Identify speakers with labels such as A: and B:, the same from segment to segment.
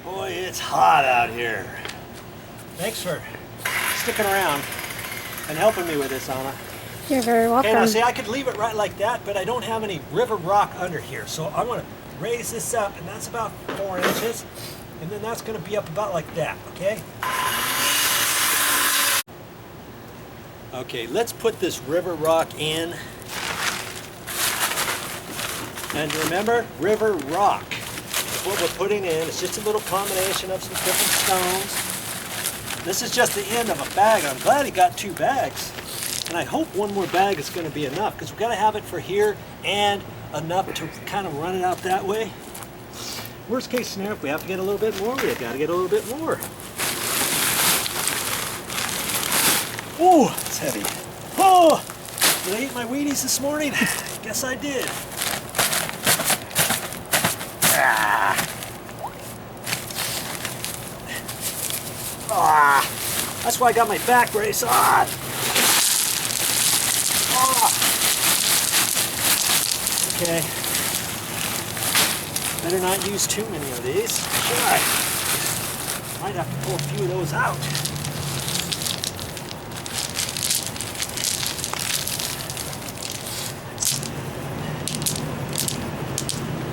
A: Boy, it's hot out here. Thanks for sticking around and helping me with this, Anna.
B: You're very welcome.
A: Okay, now see, I could leave it right like that, but I don't have any river rock under here. So I want to raise this up, and that's about 4 inches. And then that's going to be up about like that, okay? Okay, let's put this river rock in. And remember, river rock is what we're putting in. It's just a little combination of some different stones. This is just the end of a bag. I'm glad he got 2 bags. And I hope one more bag is going to be enough, because we've got to have it for here and enough to kind of run it out that way. Worst case scenario, if we have to get a little bit more, we've got to get a little bit more. Oh, it's heavy. Oh, did I eat my Wheaties this morning? Guess I did. That's why I got my back brace on. Okay. Better not use too many of these. Sure. Might have to pull a few of those out.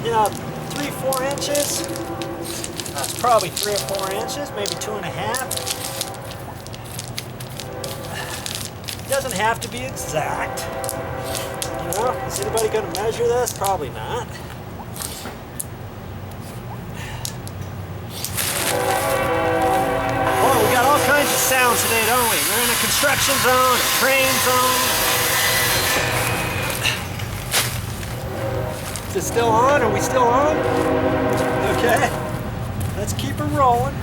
A: You know, 3-4 inches. That's probably 3 or 4 inches, maybe 2.5. Doesn't have to be exact. You know, is anybody going to measure this? Probably not. Oh, we got all kinds of sounds today, don't we? We're in a construction zone, a train zone. Is it still on? Are we still on? Okay. Let's keep her rolling.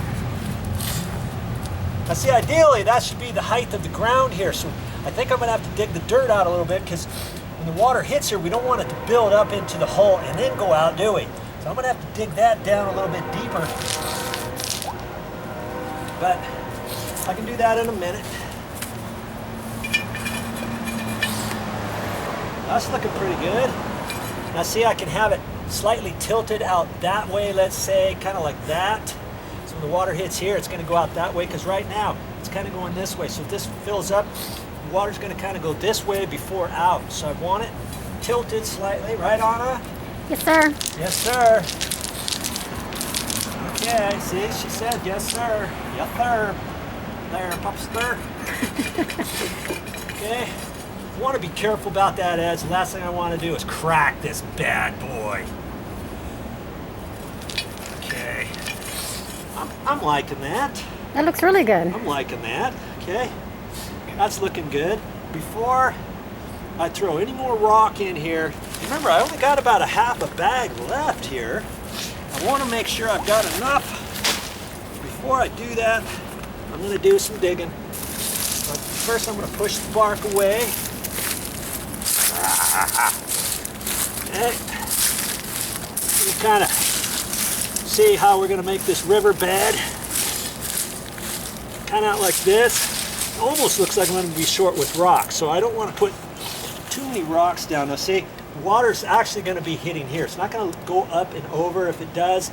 A: Now see, ideally that should be the height of the ground here, so I think I'm going to have to dig the dirt out a little bit, because when the water hits here, we don't want it to build up into the hole and then go out, do we? So I'm going to have to dig that down a little bit deeper. But I can do that in a minute. That's looking pretty good. Now see, I can have it slightly tilted out that way, let's say, kind of like that. So when the water hits here, it's going to go out that way, because right now it's kind of going this way. So if this fills up, the water's going to kind of go this way before out. So I want it tilted slightly, right, Anna?
B: Yes, sir.
A: Yes, sir. Okay, see, she said yes, sir. Yes, sir. There, Pupster. Okay. I want to be careful about that edge. The last thing I want to do is crack this bad boy. Okay. I'm liking that.
B: That looks really good.
A: I'm liking that. Okay. That's looking good. Before I throw any more rock in here, remember I only got about a half a bag left here. I want to make sure I've got enough. Before I do that, I'm going to do some digging. But first I'm going to push the bark away. Okay. You kind of see how we're going to make this river bed. Kind of out like this. It almost looks like I'm going to be short with rocks, so I don't want to put too many rocks down. Now see, the water's actually going to be hitting here. It's not going to go up and over. If it does,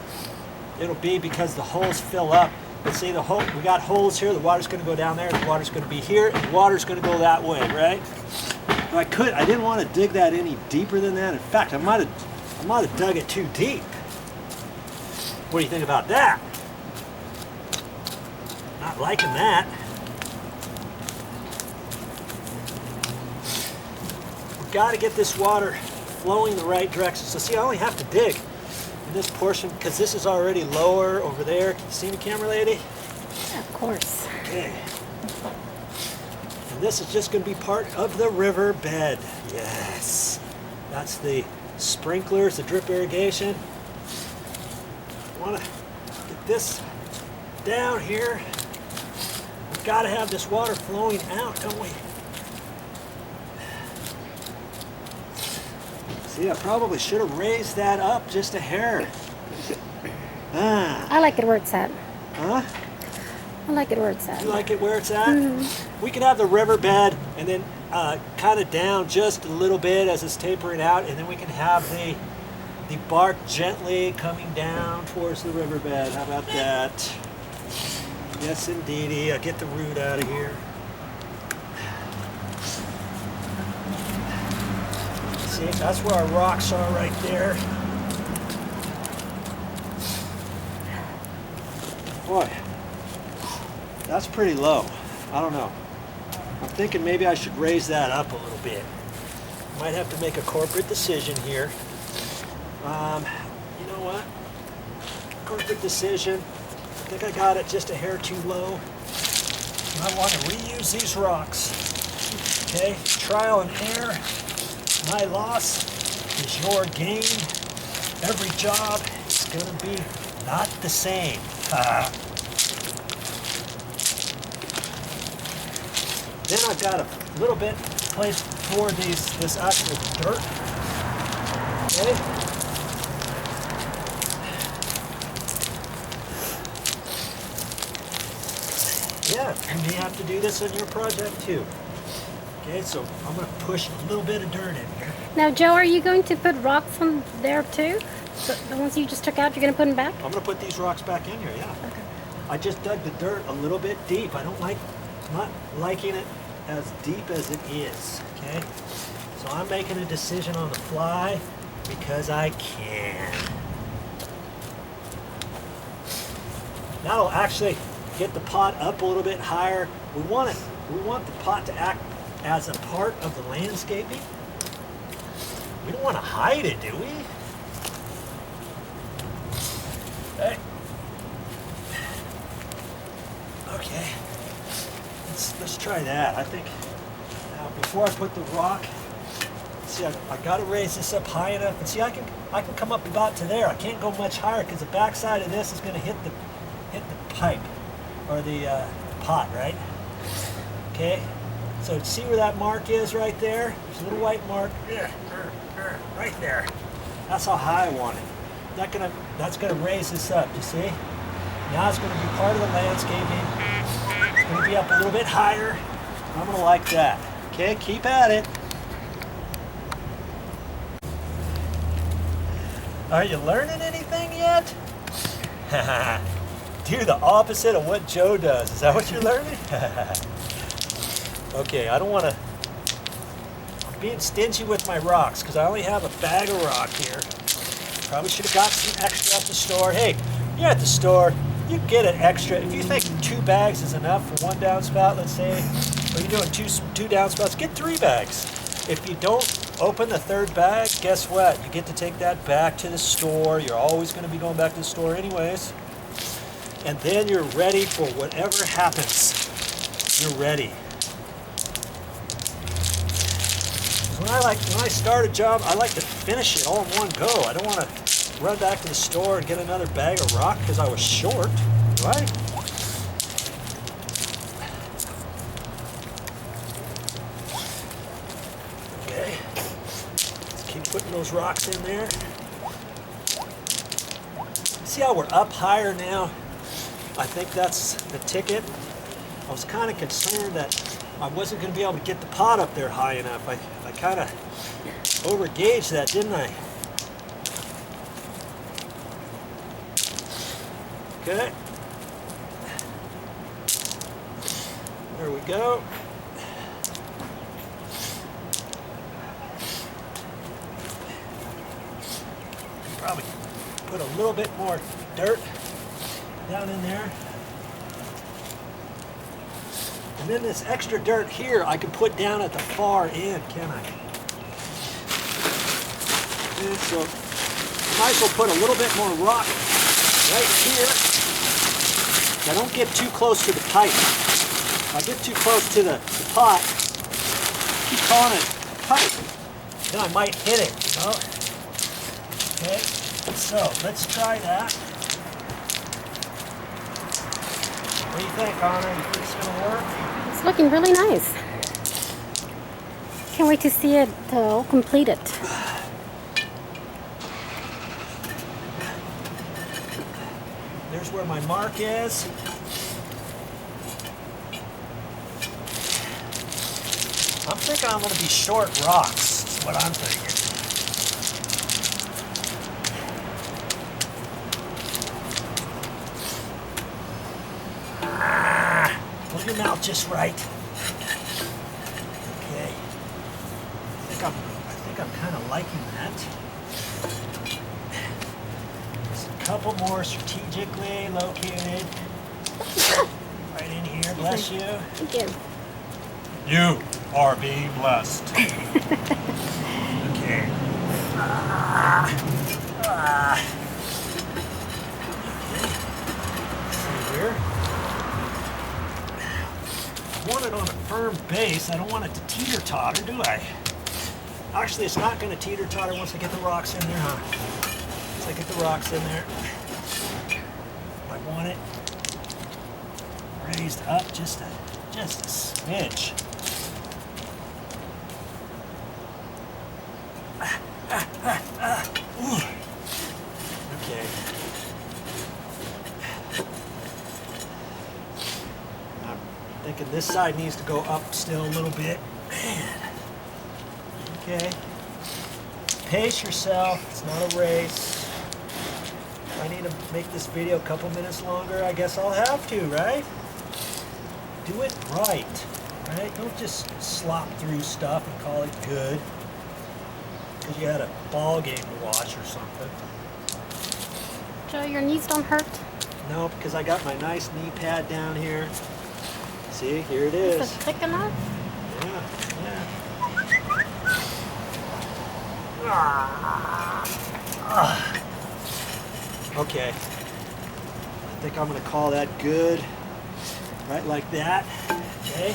A: it'll be because the holes fill up. But see, the hole, we got holes here, the water's going to go down there, the water's going to be here, and the water's going to go that way, right? I didn't want to dig that any deeper than that. In fact, I might have dug it too deep. What do you think about that? Not liking that. We've got to get this water flowing the right direction. So see, I only have to dig in this portion because this is already lower over there. Can you see me, camera lady?
B: Of course.
A: Okay. And this is just going to be part of the river bed. Yes. That's the sprinklers, the drip irrigation. I want to get this down here. We've got to have this water flowing out, don't we? See, I probably should have raised that up just a hair.
B: I like it where it's at.
A: Huh?
B: I like it where it's at.
A: You like it where it's at?
B: Mm-hmm.
A: We can have the river bed and then kind of down just a little bit as it's tapering out, and then we can have the the bark gently coming down towards the riverbed. How about that? Yes, indeedy. I'll get the root out of here. See, that's where our rocks are right there. Boy, that's pretty low. I don't know. I'm thinking maybe I should raise that up a little bit. Might have to make a corporate decision here. You know what? Corporate decision. I think I got it just a hair too low. I want to reuse these rocks. Okay, trial and error. My loss is your gain. Every job is going to be not the same. Then I've got a little bit place for this actual dirt. Okay. Yeah, you may have to do this on your project too. Okay, so I'm going to push a little bit of dirt in here.
B: Now, Joe, are you going to put rocks on there too? The ones you just took out, you're going to put them back?
A: I'm going to put these rocks back in here, yeah. Okay. I just dug the dirt a little bit deep. I'm not liking it as deep as it is, okay? So I'm making a decision on the fly because I can. That'll actually get the pot up a little bit higher. We want the pot to act as a part of the landscaping. We don't want to hide it, do we? Hey. Okay. Let's try that. I think now before I put the rock, see, I got to raise this up high enough, and see, I can come up about to there. I can't go much higher because the backside of this is going to hit the pipe or the pot, right? Okay. So see where that mark is right there? There's a little white mark right there. That's how high I want it. That's gonna raise this up, you see? Now it's gonna be part of the landscaping. It's gonna be up a little bit higher. I'm gonna like that. Okay, keep at it. Are you learning anything yet? Do the opposite of what Joe does. Is that what you're learning? Okay, I don't want to. I'm being stingy with my rocks because I only have a bag of rock here. Probably should have got some extra at the store. Hey, you're at the store, you get an extra. If you think 2 bags is enough for 1 downspout, let's say, or you're doing two downspouts, get 3 bags. If you don't open the 3rd bag, guess what? You get to take that back to the store. You're always going to be going back to the store anyways. And then you're ready for whatever happens. You're ready. When I start a job, I like to finish it all in one go. I don't want to run back to the store and get another bag of rock because I was short, right? Okay. Let's keep putting those rocks in there. See how we're up higher now? I think that's the ticket. I was kind of concerned that I wasn't going to be able to get the pot up there high enough. I kind of overgauged that, didn't I? Okay. There we go. Probably put a little bit more dirt down in there. And then this extra dirt here I can put down at the far end, can I? And so I might as well put a little bit more rock right here. Now don't get too close to the pipe. If I get too close to the pot, keep calling it pipe, then I might hit it, you know? Okay, so let's try that. What do you think, Anna? You think it's gonna work?
B: It's looking really nice. Can't wait to see it all completed.
A: There's where my mark is. I'm thinking I'm going to be short rocks, is what I'm thinking. move your mouth just right. Okay. I think I'm kind of liking that. Just a couple more strategically located. Right in here, bless you.
B: Thank you.
A: You are being blessed. Okay. See here. I want it on a firm base. I don't want it to teeter-totter, do I? Actually, it's not going to teeter-totter once I get the rocks in there, huh? Once I get the rocks in there. I want it raised up just a smidge. Okay. I'm thinking this side needs to go up still a little bit. Man. Okay. Pace yourself. It's not a race. If I need to make this video a couple minutes longer, I guess I'll have to, right? Do it right, right? Don't just slop through stuff and call it good because you had a ball game to watch or something.
B: Joe, your knees don't hurt?
A: No, because I got my nice knee pad down here. See, here it is.
B: Is it thick enough?
A: Yeah, yeah. Okay. I think I'm going to call that good. Right like that. Okay.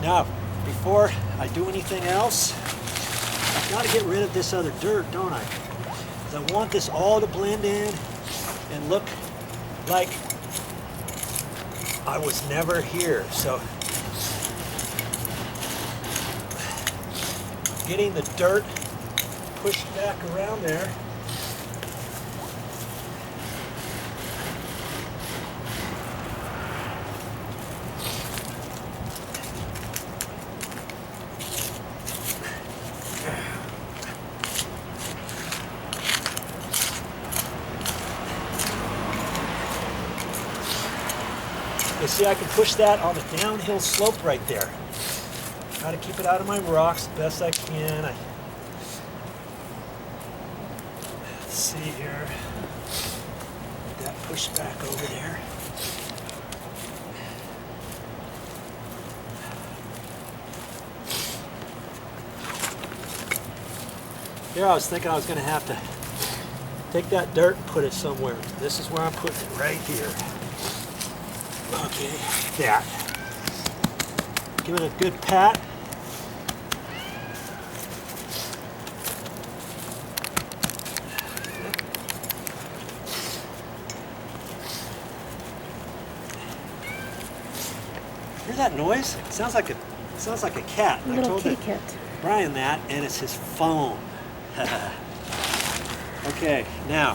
A: Now, before I do anything else, I've got to get rid of this other dirt, don't I? Because I want this all to blend in and look like I was never here. So, getting the dirt pushed back around there. You see, I can push that on the downhill slope right there. Try to keep it out of my rocks the best I can. Let's see here. Get that pushed back over there. Here I was thinking I was going to have to take that dirt and put it somewhere. This is where I'm putting it, right here. Okay, that. Give it a good pat. Hear that noise? It sounds like a cat.
B: A little kitty cat.
A: Brian that, and it's his phone. Okay, now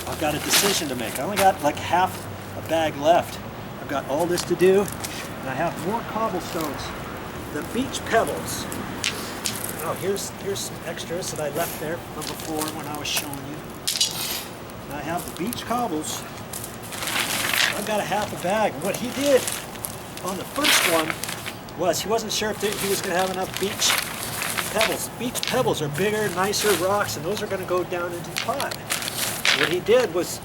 A: I've got a decision to make. I only got like half a bag left. I've got all this to do, and I have more cobblestones. The beach pebbles. Oh, here's some extras that I left there from before when I was showing you. And I have the beach cobbles. I've got a half a bag. What he did on the first one was he wasn't sure if he was going to have enough beach pebbles. Beach pebbles are bigger, nicer rocks, and those are going to go down into the pot. What he did was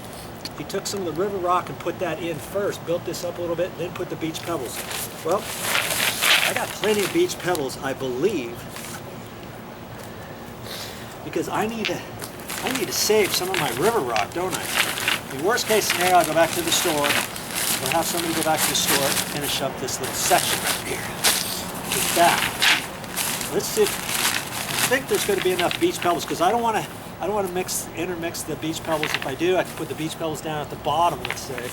A: he took some of the river rock and put that in first, built this up a little bit, and then put the beach pebbles. Well, I got plenty of beach pebbles, I believe, because I need to save some of my river rock, don't I? In worst case scenario, I go back to the store, or have somebody go back to the store and finish up this little section right here. With that. Let's see. I think there's going to be enough beach pebbles because I don't want to intermix the beach pebbles. If I do, I can put the beach pebbles down at the bottom, let's say.